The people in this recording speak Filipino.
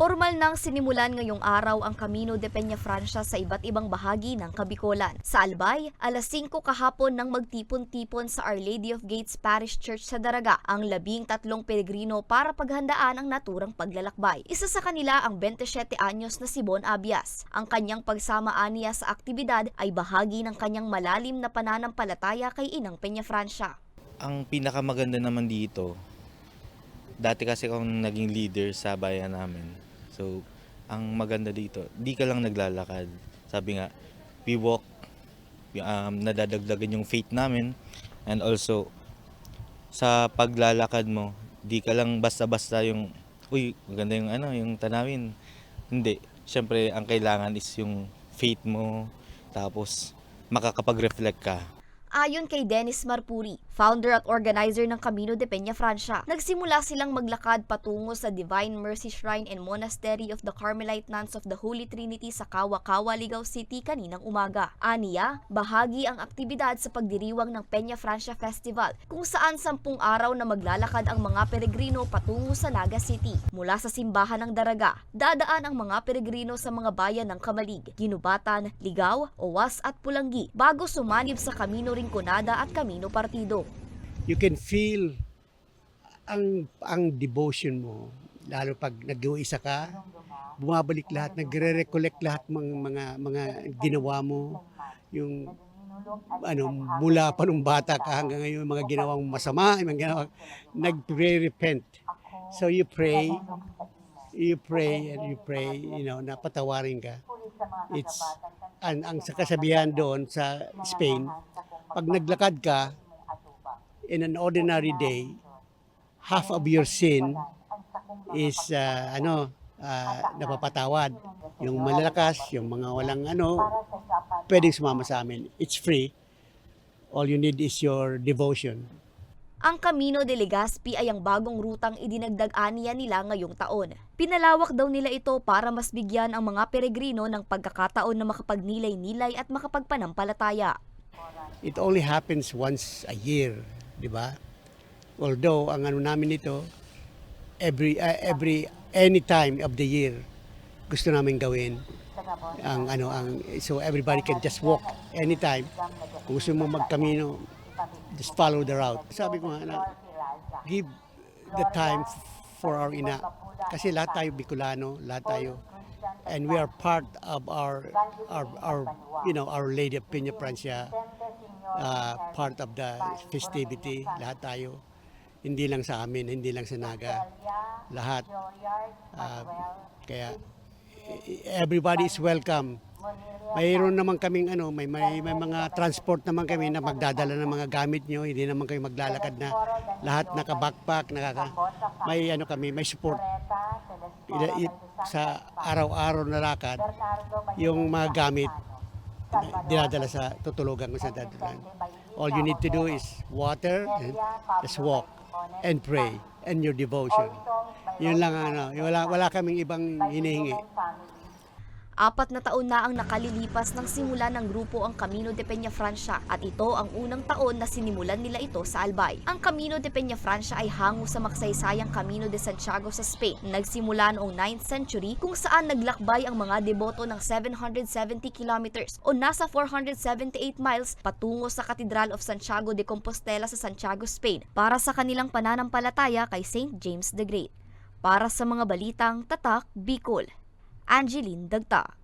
Formal nang sinimulan ngayong araw ang Camino de Peñafrancia sa iba't ibang bahagi ng Kabikolan. Sa Albay, alas 5 kahapon nang magtipon-tipon sa Our Lady of Gates Parish Church sa Daraga ang 13 peregrino para paghandaan ang naturang paglalakbay. Isa sa kanila ang 27 anyos na si Bon Abias. Ang kanyang pagsama aniya sa aktibidad ay bahagi ng kanyang malalim na pananampalataya kay Inang Peñafrancia. Ang pinakamaganda naman dito, dati kasi akong naging leader sa bayan namin. So, ang maganda dito, di ka lang naglalakad. Sabi nga, we walk, nadadagdagan yung faith namin. And also, sa paglalakad mo, di ka lang basta-basta yung, uy, maganda yung yung tanawin. Hindi. Siyempre, ang kailangan is yung faith mo, tapos makakapag-reflect ka. Ayon kay Dennis Marpuri, founder at organizer ng Camino de Peñafrancia, nagsimula silang maglakad patungo sa Divine Mercy Shrine and Monastery of the Carmelite Nuns of the Holy Trinity sa Kawa-Kawa, Ligao City kaninang umaga. Aniya, bahagi ang aktibidad sa pagdiriwang ng Peñafrancia Festival, kung saan 10 araw na maglalakad ang mga peregrino patungo sa Naga City. Mula sa simbahan ng Daraga, dadaan ang mga peregrino sa mga bayan ng Kamalig, Ginubatan, Ligao, Owas at Pulangi bago sumanib sa Camino Rinconada at Camino Partido. You can feel ang devotion mo, lalo pag nag-uisa ka, bumabalik lahat, nagre-recollect lahat mga ginawa mo, yung mula pa nung bata ka hanggang ngayon, mga ginawang masama, mga ginawang nagre-repent. So you pray, na patawarin ka. It's ang kasabihan doon sa Spain, pag naglakad ka in an ordinary day, half of your sin is napapatawad. Yung malalakas, yung mga walang pwedeng sumama sa amin. It's free. All you need is your devotion. Ang Camino de Legazpi ay ang bagong rutang idinagdag-aniya nila ngayong taon. Pinalawak daw nila ito para mas bigyan ang mga peregrino ng pagkakataon na makapagnilay-nilay at makapagpanampalataya. It only happens once a year, di ba? Although ang namin ito any time of the year gusto namin gawin so everybody can just walk anytime. Kung gusto mo magkamino, just follow the route. Sabi ko nga, give the time for our ina. Kasi lahat tayo Bicolano, lahat tayo, and we are part of our Lady of Peñafrancia, part of the festivity, lahat tayo. Hindi lang sa amin, hindi lang sa Naga, lahat. Kaya everybody is welcome. Mayroon naman kaming may mga transport naman kami na magdadala ng mga gamit nyo, hindi naman kayo maglalakad na lahat naka-backpack, may support. Sa araw-araw na lakad, yung mga gamit dinadala sa tutulugan ko sa dadalan. All you need to do is water and just walk and pray and your devotion. Yun lang wala kaming ibang hinihingi. 4 na taon na ang nakalilipas ng simula ng grupo ang Camino de Peñafrancia at ito ang unang taon na sinimulan nila ito sa Albay. Ang Camino de Peñafrancia ay hango sa makasaysayang Camino de Santiago sa Spain. Nagsimula noong 9th century kung saan naglakbay ang mga deboto ng 770 kilometers o nasa 478 miles patungo sa Cathedral of Santiago de Compostela sa Santiago, Spain para sa kanilang pananampalataya kay Saint James the Great. Para sa mga balitang Tatak Bicol, Angeline Dagta.